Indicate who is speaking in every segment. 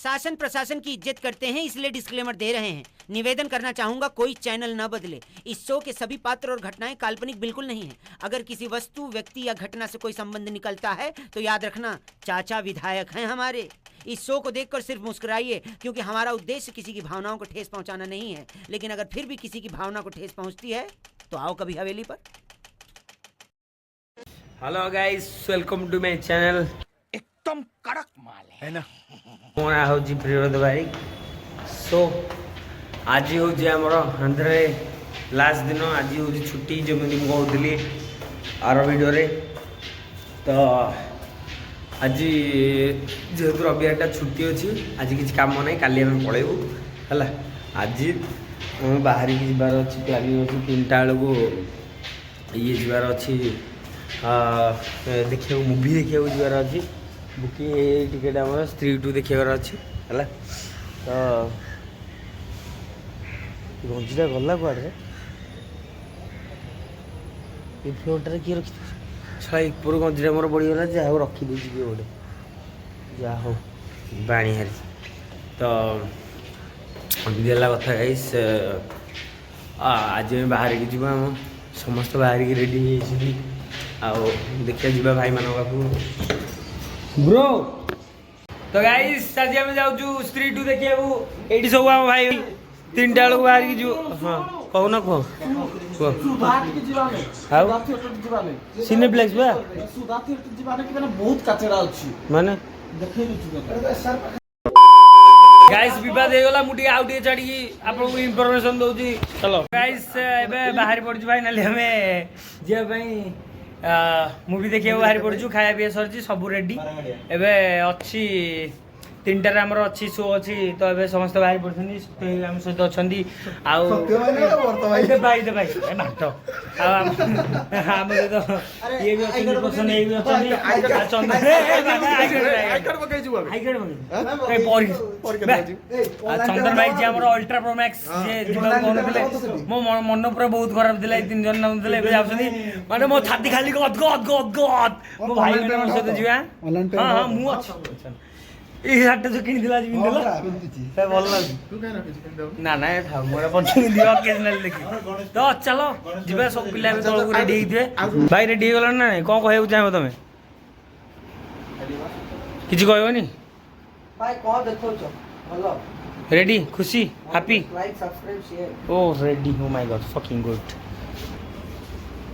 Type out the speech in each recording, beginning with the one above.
Speaker 1: शासन प्रशासन की इज्जत करते हैं, इसलिए डिस्क्लेमर दे रहे हैं। निवेदन करना चाहूंगा कोई चैनल न बदले। इस शो के सभी पात्र और घटनाएं काल्पनिक बिल्कुल नहीं है। अगर किसी वस्तु, व्यक्ति या घटना से कोई संबंध निकलता है तो याद रखना चाचा विधायक हैं हमारे। इस शो को देखकर सिर्फ मुस्कुराइए, क्योंकि हमारा उद्देश्य किसी की भावनाओं को ठेस पहुंचाना नहीं है। लेकिन अगर फिर भी किसी की भावना को ठेस पहुंचती है तो आओ कभी हवेली पर।
Speaker 2: Hello guys, welcome to my channel.
Speaker 3: एकदम कड़क माल है ना।
Speaker 2: मोर हूँ प्रियोद बारिक। सो आज हूँ आमर आंध्र लास्ट दिन। आज हूँ छुट्टी, जमी कहूली आर वीडियो। तो आज जेहेतु रविवार छुट्टी अच्छी, आज किसी काम ना, काली आम पलैबू है। आज बाहर की जबार अच्छी, प्लानिंग अच्छी 3टा बेलू ये जबार अच्छी देखिए मूवी देखा जबार अच्छी। बुकिंग टिकेट आम स्त्री 2 देखार अच्छी है। तो गंजीटा गला कुआड़े फ्लोरटारे किए रखी छा ऊपर गंजीटा मोर बढ़ीगला। जहाँ हो रखीदे गोटे जहाँ हो बाणी हारी। तो देला कथा गाइस, आज बाहर की जीवा समस्त बाहर की रेडी आओ देखिए जीवा भाई मान पाखु ब्रो। तो गाइस आज आम जाऊँ स्त्री 2 देखिए। ये सब आम भाई 3टा बेलू बाहर की जीव। हाँ कहना कह सिनेप्लेक्स माने गाइस विवाद होगला। मुझे आउ टे छाड़ी आपको इनफॉरमेशन दूसरी। चलो गाइस एबे बाहर पड़छु फाइनली हमें जे मूवी देखिए बाहर पड़छु। खाया पीया सर सब रेडी। एबे अच्छी 3टार आमर अच्छी शो अच्छी। तो ये समस्त बाहर पड़े आम सहित अच्छा भाट आम सहित ये भी अच्छे पर्सन ये भी चंदन भाई जी आम अल्ट्रा प्रो मैक्स कहते मो मन पूरा बहुत खराब था। 3 जन नामुले माने मो छाती खाली गद गद गद गद मो भाई मैंने सहित जी। हाँ हाँ मुझे ये शार्ट जो किन दिला जी पिंदला से बोल ना ना था मोर पंचमी दिवा ओकेजनल देखि। तो चलो जिबा सब पिला में तळ रेडी हिथे। भाई रेडी हो गला ना कोन कहउ चाहबो तमे किछि कहबोनी
Speaker 1: भाई कौन देखो छ हेलो
Speaker 2: रेडी खुशी हैप्पी
Speaker 1: लाइक सब्सक्राइब शेयर।
Speaker 2: ओ ready oh my god fucking good.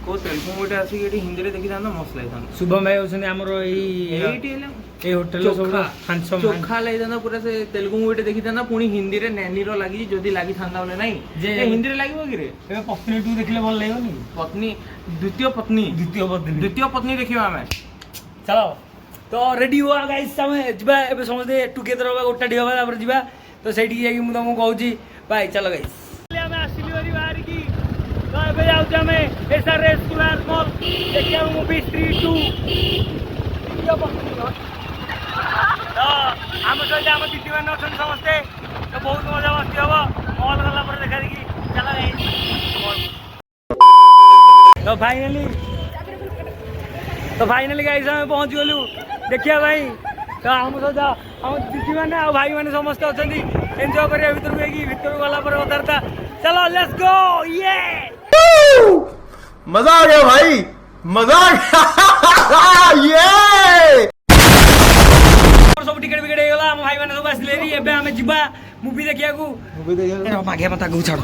Speaker 3: को तेलुगु मूवी आसी एटी हिंदी रे देखि जानो मस्त लागथान।
Speaker 2: शुभम भाई होसने हमरो एटी ए होटल सब हैंडसम
Speaker 3: चोखा लागथान पूरा। से तेलुगु मूवी देखि जाना पुनी हिंदी रे नैनी रो लागी जदी लागी थांदा बोले नहीं जे हिंदी रे लागिबो कि रे।
Speaker 2: ए पत्नी 2 देखले भल लागोनी।
Speaker 3: पत्नी द्वितीय पत्नी देखिबा हमें।
Speaker 2: चलो तो रेडी हुआ गाइस हमें जिबा एबे समझे टुगेदर होबा गोटा डी होबा तापर जिबा। तो सेठी जाई मु तुमको कहूची भाई चलो गाइस हमें आसिली वाली बाहर की। तो एबे जाऊ हमें एसआरएस स्क्वायर मॉल देखिया मूवी स्त्री 2 तो आम सहित आम दीदी मैंने अच्छा समस्ते। तो बहुत मजा मस्ती हम मॉल गला पर देखा देखी चला गई। तो फाइनली गाइस हमें पहुंच गलु देखिया भाई। तो आम सहित आम दीदी मैंने आ भाई मैंने समस्ते अच्छा एंजॉय करिया भीतर गला पर कथबार्ता। चलो लेट्स गो ये
Speaker 4: मजा आ गया भाई, मजा आ गया ये
Speaker 2: सब टिकट विकेट होगा। भाई मैंने सब आसले एबे हमें जिबा मूवी देखिया को। मूवी देखिया मागे मता को छाड़।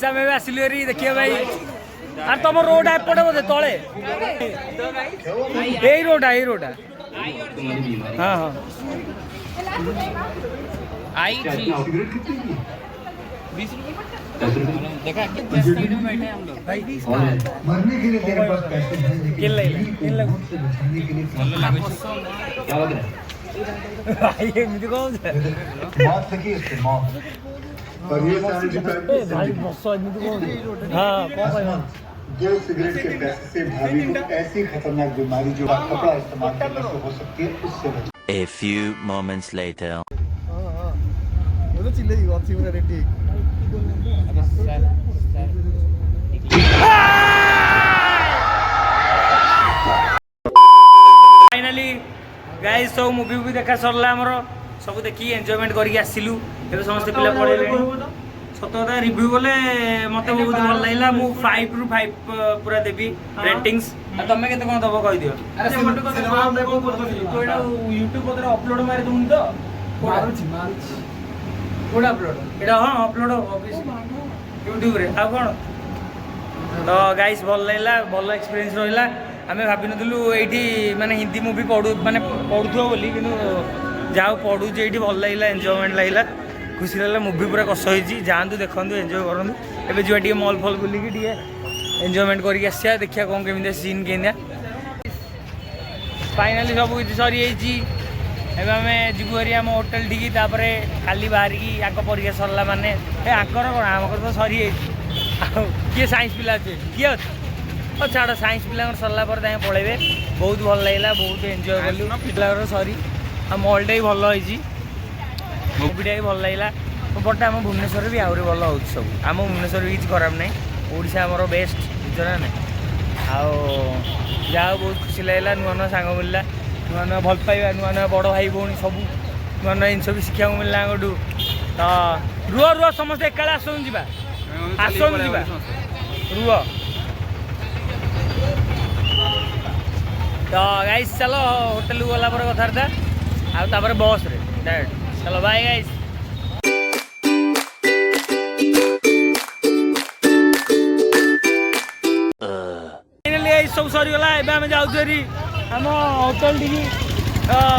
Speaker 2: हमें आसिल देखिए भाई। और तुम रोड एपटे बोधे तले यही रोड हाँ हाँ
Speaker 3: आई थी 20 रुपए देखा कितने स्पीड में बैठे हम लोग भाई। 20 का
Speaker 4: मरने के लिए तेरे पास पैसे हैं।
Speaker 2: किल भाई मुझे कौन
Speaker 4: मौत लगी इससे मौत।
Speaker 5: और ये सारे डिपार्टमेंट
Speaker 3: भाई बस एमती कौन हाँ कौन कहना
Speaker 5: दो सिगरेट के पैसे से भाभी को ऐसी खतरनाक बीमारी जो कपड़ा इस्तेमाल करने से हो सकती है उससे बचें।
Speaker 6: A few moments later.
Speaker 4: तो चिल्ले ही अच्छी पूरा रेडी
Speaker 2: फाइनाली गाइस सब मूवी भी देखा सरला हमर सब देखी एंजॉयमेंट करके आसिलु ଏବେ ସମସ୍ତେ ପିଲା ପଳେଇଲେଣି ସତ କଥା ରିଭ୍ୟୁ ବୋଲେ ମତେ ବହୁତ ଭଲ ଲାଗିଲା ମୁଁ 5 ରୁ 5 ପୁରା ଦେବି ରେଟିଂସ୍ ଆଉ ତମେ କେତେ କଣ ଦବ କହିଦିଅ
Speaker 3: ଆରେ ସେ ଗୋଟେ କଥା କଣ କରୁଥିଲି ତୁ ଏଟା YouTube ଉପରେ ଅପଲୋଡ ମାରି ଦଉନି ତ ମାରୁଛି କୋଡା ଅପଲୋଡ
Speaker 2: ଏଟା ହଁ ଅପଲୋଡ ୟୁଟ୍ୟୁବ ରେ ଆଉ କଣ ତ ଗାଇସ୍ ଭଲ ଲାଗିଲା ଭଲ ଏକ୍ସପିରିଏନ୍ସ ରହିଲା ଆମେ ଭାବିନଥିଲୁ ଏଇଠି ମାନେ ହିନ୍ଦୀ ମୁଭି ପଢୁଥିବ ବୋଲି କିନ୍ତୁ ଯାହା ପଢୁଛି ଏଇଠି ଭଲ ଲାଗିଲା ଏନ୍ଜୟମେଣ୍ଟ ଲାଗିଲା ଖୁସି ଲାଗିଲା ମୁଭି ପୁରା କଷ ହେଇଛି ଯାଆନ୍ତୁ ଦେଖନ୍ତୁ ଏନ୍ଜୟ କରନ୍ତୁ ଏବେ ଯିବା ଟିକେ ମଲ୍ ଫଲ୍ ବୁଲିକି ଟିକେ ଏନ୍ଜୟମେଣ୍ଟ କରିକି ଆସିବା ଦେଖିବା କ'ଣ କେମିତିଆ ସିନ୍ କେମିତିଆ ଫାଇନାଲି ସବୁ କିଛି ସରିଯାଇଛି ଏବେ ଆମେ ଯିବୁ ହେରି ଆମ ହୋଟେଲ ଠିକି ତାପରେ କାଲି ବାହାରିକି ଆଗ ପରୀକ୍ଷା ସରିଲା ମାନେ ଆଙ୍କର କ'ଣ ଆମର ତ ସରିଯାଇଛି ଆଉ କିଏ ସାଇନ୍ସ ପିଲା ଅଛି କିଏ ଅଛି ଆଉ ଛାଡ଼ ସାଇନ୍ସ ପିଲାଙ୍କର ସରିଲା ପରେ ତାଙ୍କେ ପଳେଇବେ ବହୁତ ଭଲ ଲାଗିଲା ବହୁତ ଏନ୍ଜୟ କଲୁ ପିଲାଙ୍କର ସରି ଆଉ ମଲ୍ଟା ବି ଭଲ ହେଇଛି ମୁଭିଟା ବି ଭଲ ଲାଗିଲା ବଟ୍ ଆମ ଭୁବନେଶ୍ୱରରେ ବି ଆହୁରି ଭଲ ହେଉଛି ସବୁ ଆମ ଭୁବନେଶ୍ୱରରେ କିଛି ଖରାପ ନାହିଁ ଓଡ଼ିଶା ଆମର ବେଷ୍ଟ ବୁଝ ନା ନାହିଁ ଆଉ ଯାହା ହଉ ବହୁତ ଖୁସି ଲାଗିଲା ନୂଆ ନୂଆ ସାଙ୍ଗ ମିଳିଲା ନୂଆ ନୂଆ ଭଲ ପାଇବା ନୂଆ ନୂଆ ବଡ଼ ଭାଇ ଭଉଣୀ ସବୁ ନୂଆ ନୂଆ ଜିନିଷ ବି ଶିଖିବାକୁ ମିଳିଲା ଆମଠୁ ତ ରୁହ ସମସ୍ତେ ଏକାଳେ ଆସନ୍ତୁ ଯିବା ରୁହ ତ ଗାଇସ୍ ଚାଲ ହୋଟେଲକୁ ଗଲା ପରେ କଥାବାର୍ତ୍ତା ଆଉ ତାପରେ ବସ୍ରେ ଡାଇରେକ୍ଟ चलो बाय गाइस फाइनली गाइस सब सरी गला एबे हम जाउ छरी हम होटल डी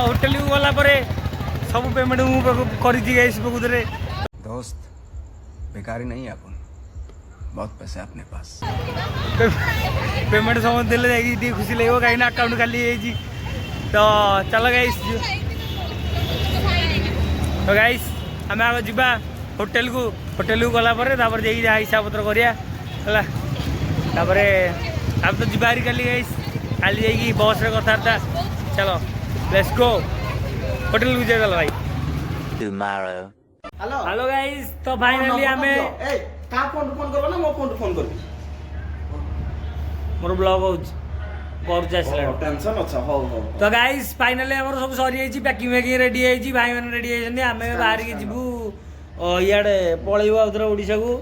Speaker 2: होटल को गला परे सब पेमेंट मु करि दी गाइस बकुदरे
Speaker 7: दोस्त बेकारी नहीं है अपन बहुत पैसे अपने पास
Speaker 2: पेमेंट सब देले जाई दी खुशी लगो काई ना अकाउंट खाली है तो चलो गाइस तो गाइस आम आगे जावा होटेल को गला जाइए जहाँ हिसाब पत्र करिया अब तो जीवारी काली गाइस काली जाइए बस रे कथार्ता चलो लेट्स गो होटेल को जाए भाई
Speaker 6: Tomorrow.
Speaker 2: हेलो गाइस तो फाइनली हमें
Speaker 4: फोन करबो ना मो फोन करबी
Speaker 2: मोर ब्लॉग हो
Speaker 4: टेंशन अच्छा हो
Speaker 2: तो गाइस फाइनली हमर सब सरी जाइए पैकिंग वैकिंग रेडी है भाई मैंने रेडी होती आम बाहर के जीवु इे पलैबू आउथर ओडिशा को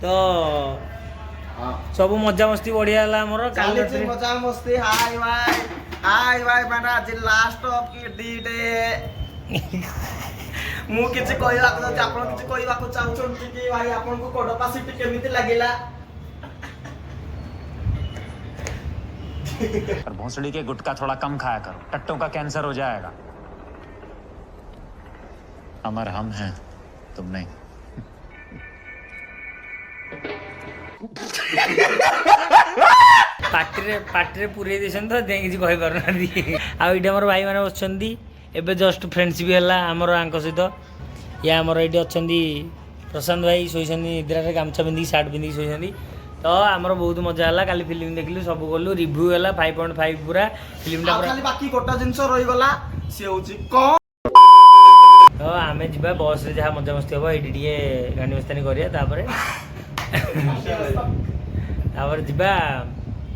Speaker 2: तो सब मजा मस्ती बढ़िया है हमर
Speaker 4: मजा मस्ती हाय भाई माने आज लास्ट ऑफ डी डे मु किछ कहला को आपण किछ कहबा को चाहउछन कि भाई आपन को कोडपा सिटी केमिति लागिला
Speaker 8: और भोंसड़ी के गुटखा थोड़ा कम खाया करो टट्टों का कैंसर हो जाएगा अमर हम हैं तुम नहीं
Speaker 2: पार्टी पूरे देसन तो किसी कहि पारना आ इटे हमर भाई माने बसछंदी एबे जस्ट फ्रेंडशिप हैला हमर आंक सहित या हमर इटे अछंदी प्रशांत भाई सोइछंदी निद्रा रे गामछा बिंदी शर्ट बिंदी सोइछंदी तो आमर बहुत मजा है काली फिल्म देखलु सब गलु रिव्यू है 5.5 पूरा फिल्म
Speaker 4: खाली बाकी कोटा जिंस रही गला से होची कौन
Speaker 2: तो आमे जिबा बस रे जहा मजा मस्ती होबो एडी टिके गांडी मस्तानी करिया तापरे जिबा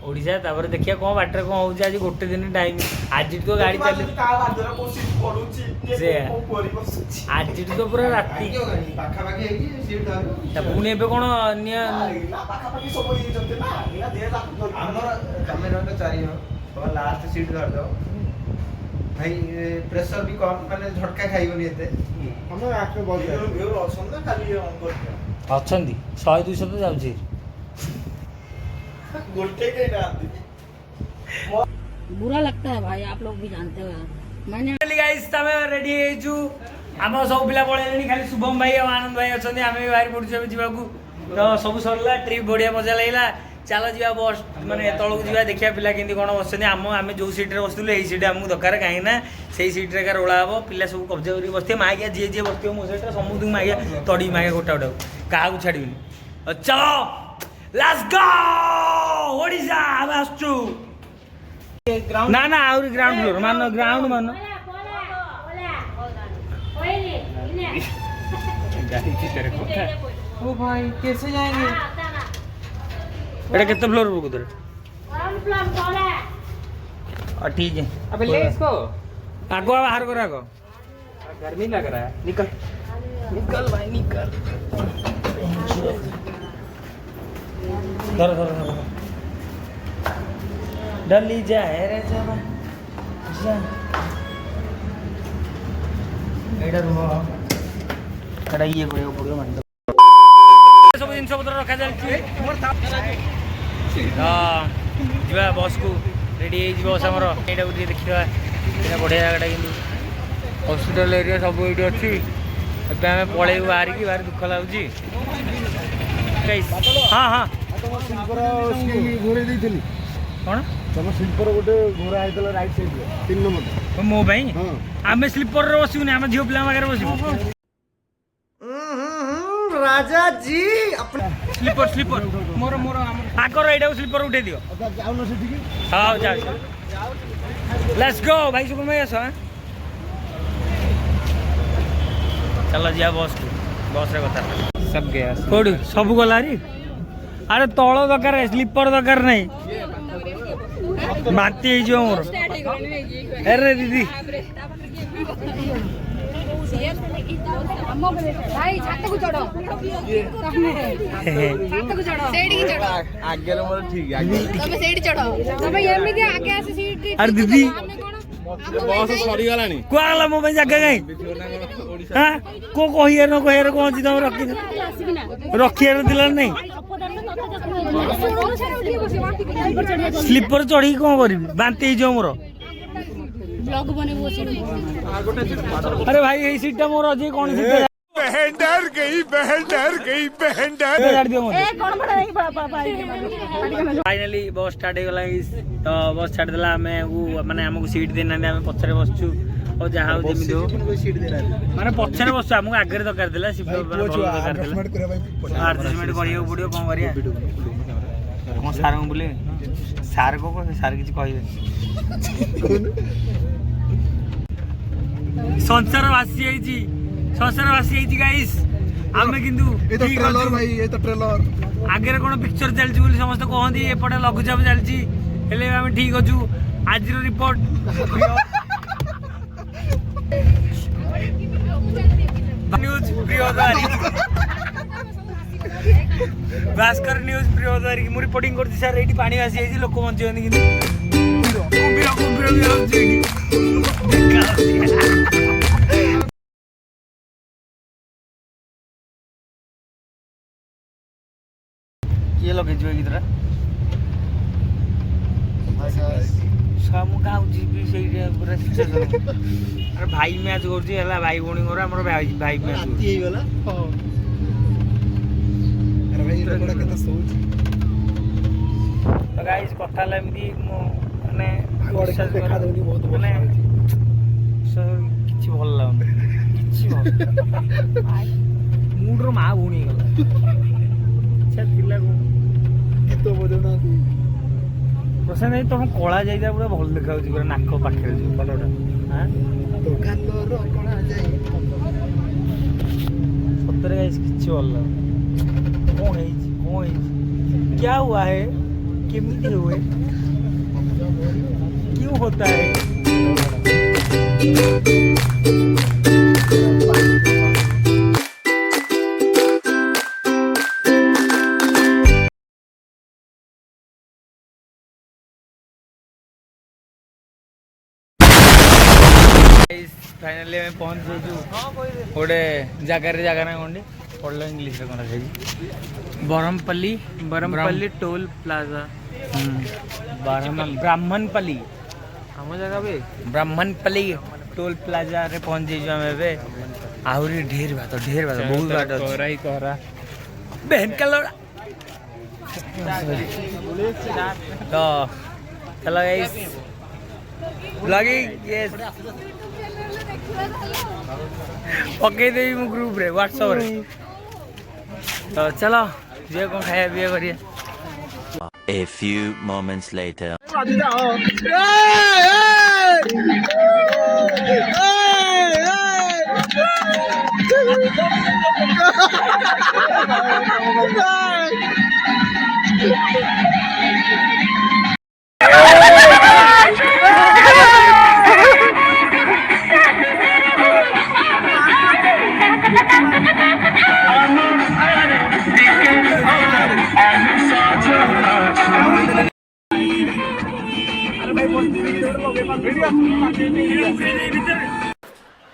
Speaker 2: ओडिशा तापरे देखिया कोन बाटर कोन होउची आज गोटे दिन टाइम आज तो गाड़ी चली
Speaker 4: का बादर कोसी पडुची के कोरी बसुची
Speaker 2: आज तो पूरा राती
Speaker 4: पाखा पाखी हेकी सीट धर
Speaker 2: ता पुनी एबे कोन निया
Speaker 4: पाखा पाखी सब होई जते ना एला दे हमर कैमरा तो चारि हो तो लास्ट सीट धर दो भाई प्रेशर भी कम माने झटका खाइबनी एते हम आके बहुत व्यूअर ऑप्शन ना खाली ऑन कर
Speaker 2: अछंदी 100 200 तो जाउची
Speaker 4: गोटे के ना
Speaker 9: बुरा लगता है भाई आप लोग भी जानते हो यार मैंने
Speaker 2: गाइस तमे रेडी हेजु हम सब पिला पळेलेनी खाली शुभम भाई और आनंद भाई अछंदी हमें भी बाहर पडुछ जीवा को तो सब सरला ट्रिप बढ़िया मजा लागला चल जा बस माने तलक जा देखिया पिला केंदी कोन बसछनी आमे जो सीट रे बसतुले एई सीट हमकु दरकार काहे ना सेई सीट रे का रोला हबो पिला सब कब्जा करी बसते मागिया जे बसते मो सीट रे समुदु मागिया तड़ी मागिया गोटा गोटा काहा को छाडीबिनी चलो लेट्स गो ओडिसा आवास्टू ना ना और ग्राउंड फ्लोर मानो ग्राउंड मानो
Speaker 3: ओ भाई कैसे जाएंगे?
Speaker 2: एटा कितना फ्लोर रुक उधर ठीक है
Speaker 3: अबे ले इसको,
Speaker 2: आगो बाहर करो आगो
Speaker 3: गर्मी लग रहा है। निकल निकल भाई निकल।
Speaker 2: धर धर धर डली जाए रे जवा जा एडा रुम एडा ये करियो पड़ियो मान सब जिन सब रखा जालची हां जीवा बस को रेडी हे जीवा हमर एडा उठी देखिवा एटा बढ़िया जगह किंतु हॉस्पिटल एरिया सब एडी अछि अब हमें पळे बाहर की बाहर दुख लागुची हां हां
Speaker 5: तम स्लीपर घोरे देइथली
Speaker 2: कोन
Speaker 5: तम स्लीपर गोटे घोरा आइतला राइट साइड रे 3 नंबर
Speaker 2: मो भाई आमे स्लीपर रे बसिबनी आमे झियो पिला मागे बसिबू
Speaker 4: राजा जी अपने
Speaker 2: स्लीपर स्लीपर
Speaker 3: मोर मोर
Speaker 2: आकर एडा स्लीपर उठे दियो
Speaker 5: जाऊ न सेठी की
Speaker 2: हां जा लेट्स गो भाई सुकुल में आसो चलो जिया बस रे कथा
Speaker 3: सब गया
Speaker 2: कोडी सब गलारी अरे तळो दरकार स्लीपर दरकार नहीं माती जो मोर अरे दीदी
Speaker 9: भाई छात को चढ़ो छात को चढ़ो सेडी की चढ़ो
Speaker 4: आगे लो मोर ठीक आगे
Speaker 9: तबे सेडी चढ़ो तबे एमिति आगे आसे सीट
Speaker 2: अरे दीदी
Speaker 4: बस सरी गलानी
Speaker 2: कोला मो भाई जगह गई हां को कहिए न कहिए कोन छी तुम रखिए दिला नहीं स्लीपर चढ़ी कौन करी बांती जो मोर
Speaker 9: ब्लॉग बनेबो सीट
Speaker 2: अरे भाई यही सीट मोर अजी कौन सीट बहन डर गई
Speaker 9: ए कोन बड़ा नहीं
Speaker 2: फाइनली बस स्टार्ट हो गला तो बस छाड़ देला हमें वो माने हमको सीट देना हमें पछरे बसछु और जहां जेमिति हो
Speaker 4: सीट देना
Speaker 2: माने पछरे बसछु हमको आगे दरकार देला सीट दरकार देला एडजस्टमेंट करियो पड़ियो कोन करिया कोन सार को बोले सार को सार किछ कहिबे संसार वासी आइची गाइस आमे किंतु
Speaker 4: ये तो ट्रेलर भाई ये तो ट्रेलर
Speaker 2: आगे कौन पिक्चर चलची बोली समस्त कहती एपटे लघुचाप चलची हेले आमे ठीक अछु आज रिपोर्ट न्यूज प्रियदारी भास्कर न्यूज प्रियदारी मु रिपोर्टिंग करती सर एठी पानी आसी आइची लोक बंचेनी किंतु कुंभीर भी आउची ये लगे जो इधर सब गाँव जी से पूरा सिचुएशन अरे भाई मैच करछि हला भाई भौणी मोर हमर भाई मैच
Speaker 4: शांति हे वाला हां अरे भाई लोगडा केता सोच
Speaker 2: तो गाइस कथा लेमदी माने
Speaker 4: विश्वास देखा देउनी बहुत
Speaker 2: माने किछि भल लागो किछि मूड रो मा भौणी गला अच्छा थिला को
Speaker 4: तो बजना
Speaker 2: प्रश्न नहीं तुम कला जाइदा पूरा भल देखा पूरा नाक पाखे कलरटा हाँ
Speaker 4: दुकान रो कणा जाई
Speaker 2: सत्तर गाइस किछि भल लागो कौन है क्या हुआ है केमिति हुए क्यों होता है फाइनली मैं पहुंच जाइछु गोटे जगह ना कोंडी पढ़लो इंग्लिश रे कोन खाई बरमपल्ली टोल प्लाजा ब्राह्मणपल्ली हम जगह बे ब्राह्मणपल्ली टोल प्लाजा रे पहुंच जाइछु हम एबे आहुरी ढेर बात बहुत बात कोहरा बहन का लोड़ा तो चलो गाइस ब्लॉगिंग यस पकई देवी मु ग्रुप रे व्हाट्सएप रे तो चलो जे को खाया पिया करिए
Speaker 6: A few moments later.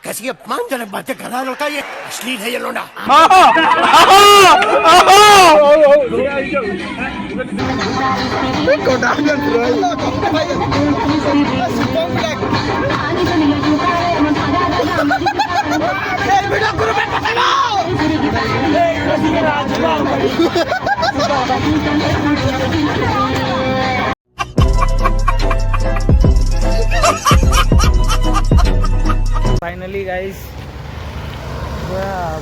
Speaker 10: कैसी अपमानजनक बातें कर रहा है लड़का, ये अश्लील है ये लोंडा।
Speaker 2: फाइनली गाइस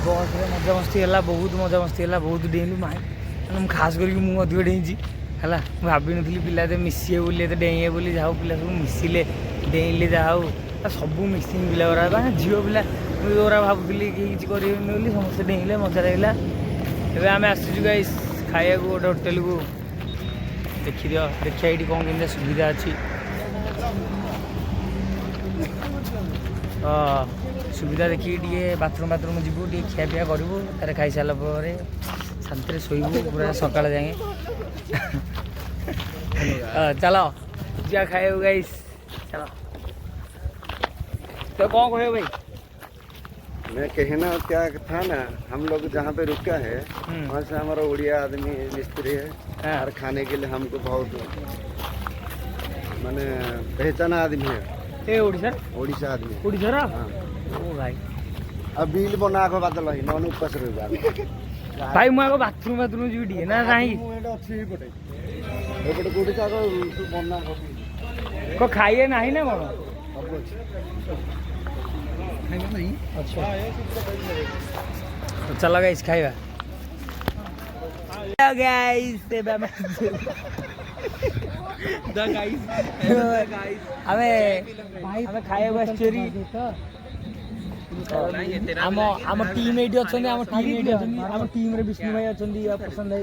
Speaker 2: बहुत मजा मस्ती है, बहुत मजा मस्ती है, बहुत डेलु माए मैं खास करके मुझे अधिक डेई है भाभी नी पिला मिसे बोली डेइए बोली जाओ पिला सब मिसिले डेइले जाओ सब मिसिंग पिला गुरा झील पिला मुझे भावुली कि करें बोली समस्त डेइले मजा लगे। एवं आम आसचु गाइस खाया गोटे होटेल को देखी दियो देखिए ये कौन केमती सुविधा अच्छी सुविधा देखिए टे बाथरूम जीवु टे खिया पिया करूँ तार खाई सारा पर शांति शोबू पूरा सकाल जाए चलो जा खाए गाइस चलो तो कौन कहे भाई
Speaker 11: मैं कहना क्या था ना, हम लोग जहाँ पे रुका है वहाँ से हमारा उड़िया आदमी मिस्त्री है और खाने के लिए हमको बहुत माने पहचाना आदमी है। ओडिशा आदमी
Speaker 2: ओडिशा
Speaker 11: हाँ।
Speaker 2: ओ भाई
Speaker 11: अब बिल बना को बादल है नॉन उपस रह
Speaker 2: भाई मैं आगे बाथरूम जीडी ना नहीं
Speaker 11: एपटे कोठी का तू बना
Speaker 2: को खाइए नहीं ना कौन अच्छा तो चला गाइस खाइबा गाइस हमें खाइबा स्टोरी आम टीम एटी अच्छा टीम रे विष्णु भाई अच्छा प्रशांत भाई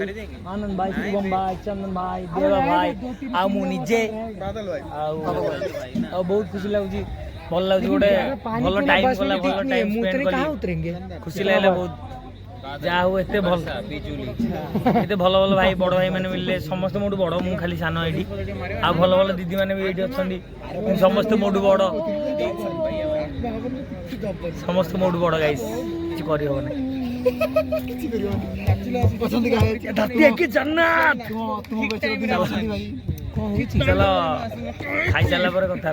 Speaker 2: आनंद भाई शुभम भाई चंदन भाई देवा भाई आ मु निजे बहुत खुशी लगुच भल लगे गोटे भल टाइम गला भल टाइम स्पेंड कली खुशी लगे बहुत जहाँ हो एत भल एत भल भल भाई बड़ भाई मैंने मिले समस्त मोटू बड़ मु खाली सान ये आ भल भल दीदी मैंने भी ये अच्छा समस्त मोटू बड़ समस्त मोटू बड़ गाइस किसी जन्नत चलो खाई सारा पर कथा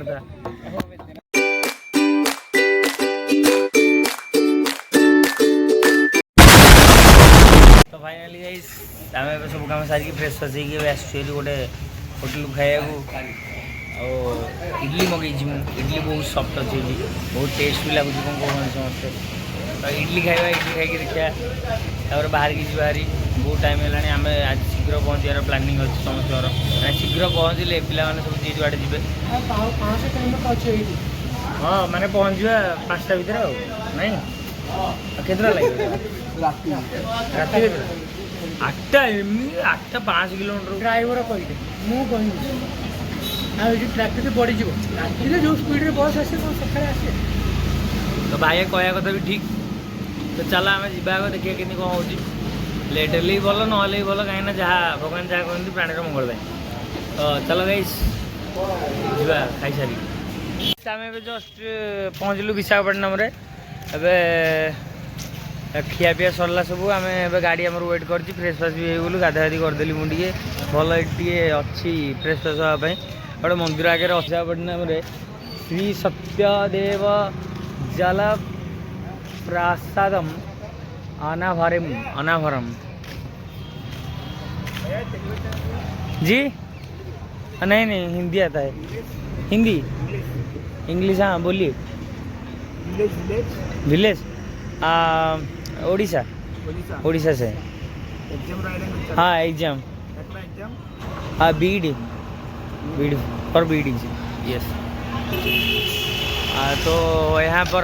Speaker 2: तो फाइनली गाइस आम सब कम सारिक फ्रेश फ्रेश होगी गोटे होटेल खाया इडली मगेजी इडली बहुत सफ्ट अच्छे बहुत टेस्ट भी लगुच कौन कहते समस्ते तो इडली खाଇବା इडली खाई देखा बाहर की बाहरी बहुत टाइम है आम आज शीघ्र पहुँचार प्लानिंग अच्छे समस्त शीघ्र पहुँचले पे सब जी जुआड़े जी हाँ मैंने पहुँचा 5टा भितर नहीं केत लगे राति 8टा 5 किलोमीटर
Speaker 3: ड्राइवर कहते मुझे ट्रैफिक बढ़ी राति जो स्पीड बस आसे सकाଳେ आसे
Speaker 2: तो भाई कहया कथा भी ठीक तो चल आम जा देखिए कि कौन हो लेट हेल्ले भल ना भल कहीं जहाँ भगवान जहाँ कहते प्राणीर मंगल तो चलो गाइस जा खाई सारी आम जस्ट पहुँचलु विशाखापट्टनम रे खिया पिया सरला सब आम गाड़ी आम वेट कर फ्रेश फ्रेश भी होगलु गाधागाधी करदेली मुझे भल टे अच्छी फ्रेश फ्रेश हाँपाई गोटे मंदिर आगे विशाखापट्टनम श्री सत्यदेव जल प्रासादम अनाभरम जी नहीं नहीं हिंदी आता है हिंदी इंग्लिश हाँ बोलिए विलेज उड़ीसा उड़ीसा से हाँ एग्जाम हाँ बीडी फॉर बीडी यस तो यहाँ पर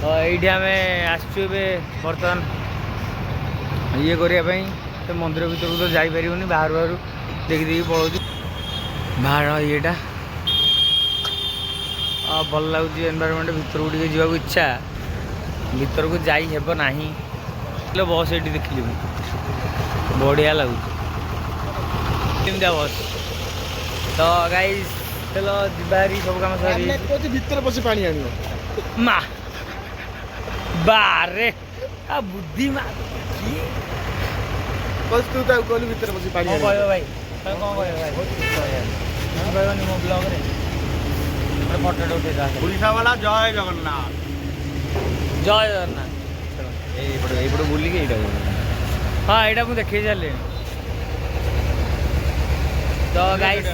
Speaker 2: ये आम आसचु बर्तमान ये करने तो मंदिर भर तो जापर बाहर बाहर देखी देखी पलाऊ बाहर येटा भल लगुच एनवायरमेंट भर को जावाक इच्छा भर को जाई हेब ना बस ये देखिली बढ़िया लगुच बस तो गाइस चलो जीवारी सब काम सारी
Speaker 4: भीतर बस पानी आन
Speaker 2: मा बारे आ बुद्धि मा
Speaker 4: बस तू तो कहलु भीतर बस पानी
Speaker 2: कौन कह भाई कौन कह भाई मो ब्लॉग रे फोटो उठे
Speaker 4: उड़ीसा वाला जय जगन्नाथ
Speaker 2: जय जगन्नाथ
Speaker 4: एपटे बुलिक
Speaker 2: हाँ यहाँ मुझे देखी चल तो गाइस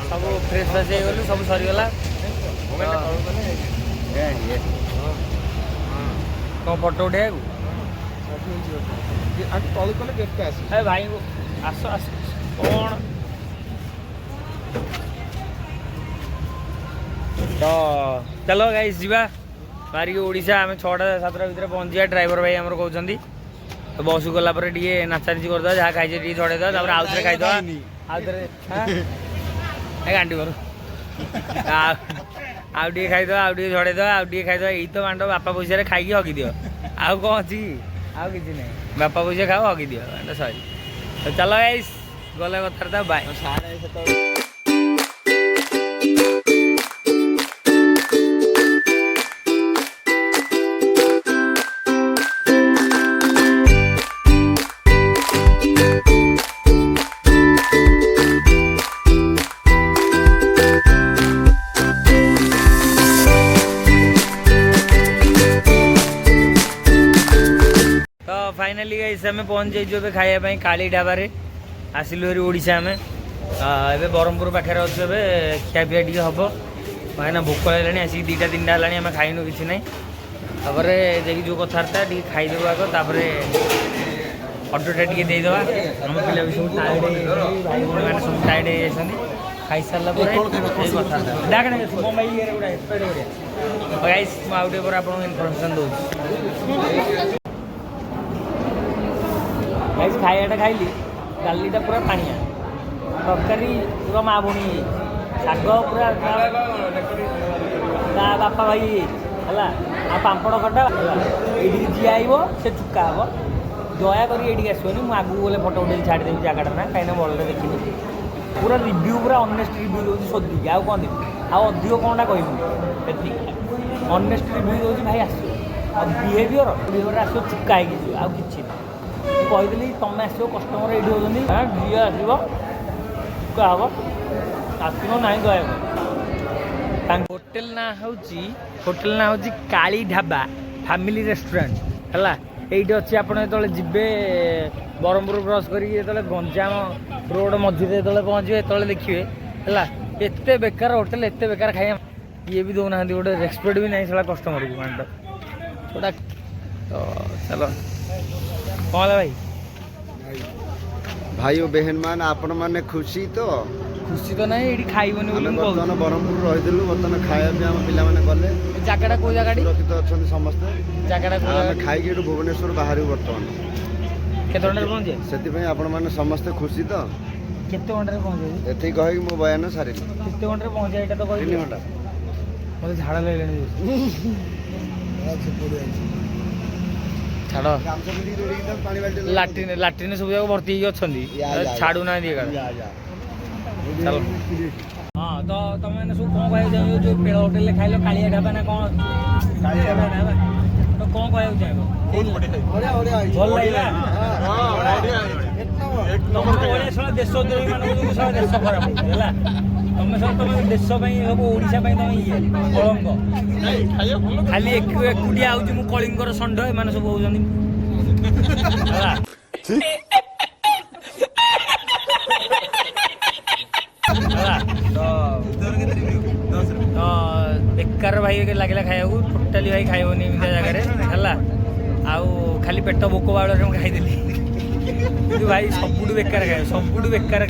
Speaker 2: सब फ्रेश फ्रेश हो गलु सब सरीगला कौन फोटो उठे भाई आस आस कौन तो चलो गाइस जीवा बाहर की ओडिशा आम 6टा 7टा भितर पहुँचा ड्राइवर भाई आमर कहते तो बस को गला टी नाचानाची करदे जहाँ खाई टी छड़ेद आउ थे खाईद आउ थे गांडी कर आउ टे खाईद आउ टे छड़ेद आउ टे खाईद यही तो मांड बापा पैसा खाई हगी दियो आउ कौन अच्छी आउ कि ना बापा पैसा खाओ हगी दियो सरी तो चलो गाइस गले कथा बाय फाइनाली गाइस आम पहुँच जाइए खायापी काली ढाबारे आसिलु हेरी ओडिशा आम एबे ब्रह्मपुर पाखे अच्छे खिया पिया टी हम कहीं भोक लगे आसिक 2टा 3टा है आम खाइनु कि ना देखिए जो कथबार्ता टी खाईदेव आग तापर अटोटा टी देदेव आम पिला भी सब टायर्ड भाई भाई मैंने सब टायर्ड हो खाई सारा गाइस मुझे आपको इनफर्मेशन दूँ गाइस खाइटा खाइली डालीटा पूरा पानिया तरकारी पूरा माँ भुणी शाग पूरा बापा भाई है पापड़ खटा ये जी आइब से चुका हम दयाक ये आसोनी मुझे आगू गले फटो उठे छाड़देवी जगटा ना कहीं भले देखी पूरा रिव्यू पूरा ऑनेस्ट रिव्यू दूसरी सोधिकी आउ कौन देवी आउ अधिक कौनटा कहूँ ऑनेस्ट रिव्यू दूसरी भाई आस बिहेवियर आस चुका है आउ कि कहीदेली तुम आस कस्टमर ये होती जी आसो चुका हम आसो ना दया होटेल ना हूँ काली ढाबा फैमिली रेस्टोरेंट है ये अच्छी आप जो जीवे ब्रह्मपुर क्रॉस कर गंजाम रोड मझे जो पहुँचे जो देखिए है एत बेकार होटेल एत बेकार खाया ये भी दौना गोटे रेस्पेक्ट भी नहीं साला कस्टमर को मानता थोड़ा तो चलो कौन है भाई
Speaker 11: भाई बहन मान आपण मैंने खुशी तो
Speaker 2: नहीं ये खाइबनी
Speaker 11: बर्तमान ब्रह्मपुर रही बर्तमान खाया भी आम पिला गले
Speaker 2: जगह कौ जगह
Speaker 11: सुरक्षित अच्छा समस्ते
Speaker 2: जगह
Speaker 11: खाई भुवनेश्वर बाहर बर्तमान
Speaker 2: केते पहुँचे
Speaker 11: से आपण मैंने समस्ते खुशी तो
Speaker 2: केते घंटे पहुँचे
Speaker 11: ये कह मो बयान सारे
Speaker 2: केते घंटे पहुँचे यहाँ तो
Speaker 11: 3 घंटा
Speaker 2: मतलब झाड़ा ले छाड़ लाट्रिन लाट्रिन सब जाक भर्ती अच्छा छाड़ू ना चलो हाँ तो तुम मैंने सब कौन कह जो पेड़ होटेल खाइल कालिया ढाबा ना कौन तो कौन कह चाहो भल लगे तुम देश द्रोही मान देश खराब है तुम सब तुम देश सब ओडिशा तुम ये कलंक खाली एकुटिया आउची मु कलिंगर षंढ एमाने सब होउछन्ती
Speaker 3: खाली पेट भोक बाड़ खाईदेली କିନ୍ତୁ ଭାଇ ସବୁଠୁ ବେକାର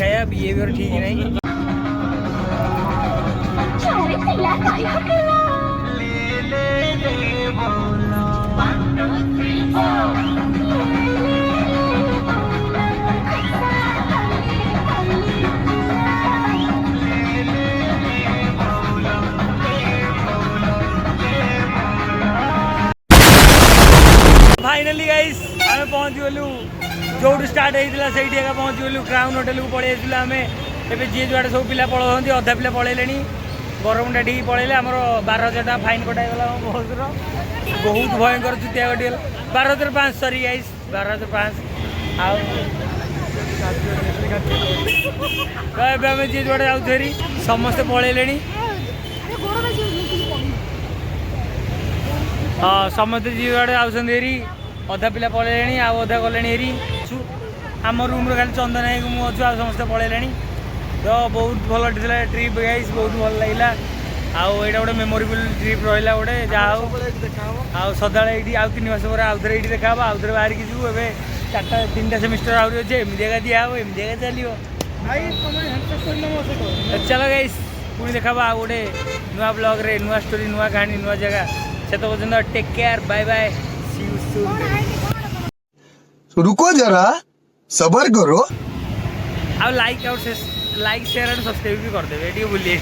Speaker 3: ଖାଇବା ବିହେଭିୟର ଠିକ ନାହିଁ। फाइनाली गाइस आम पहुँची गलु जो स्टार्ट होता से पहुँची गलु क्राउन होटेल को पलि आम एवं जी जुआड़े सब पिला पलाउंट अधा पिला पलैले बरमुंडा टी पलैले आमर 12,000 टका फाइन कटागला बसर बहुत भयंकर चुतिया गटिगल 12,500 सरी गाइस 12,500 आम जी जुआड़े जाऊँ समस्ते पलैले हाँ समस्ते जी जुआड़े आउरी अधा पिला पलैले अधा गले हेरी आम रूम खाली चंदन है मुझे आ समस्त पलैले तो बहुत भल ट्रिप गाइस बहुत भल लगे आउ यहाँ गोटे मेमोरेबल ट्रिप रहा गोटे जहाँ आउ सदा ये आउ 3 मास पर आउ थे ये देखा आउ थे बाहर की जीव ए 3टा सेमिस्टर आहरी अच्छे एमती दिहब एमती चलो चलो गाइस पुणी देखा आउ गोटे नुआ ब्लॉग रे नुआ स्टोरी नुआ कहानी नुआ जगह से तो पर्यटन take care bye bye see you soon.
Speaker 10: रुको जरा सबर करो
Speaker 3: लाइक शेयर एंड सब्सक्राइब भी करदे भूलिए।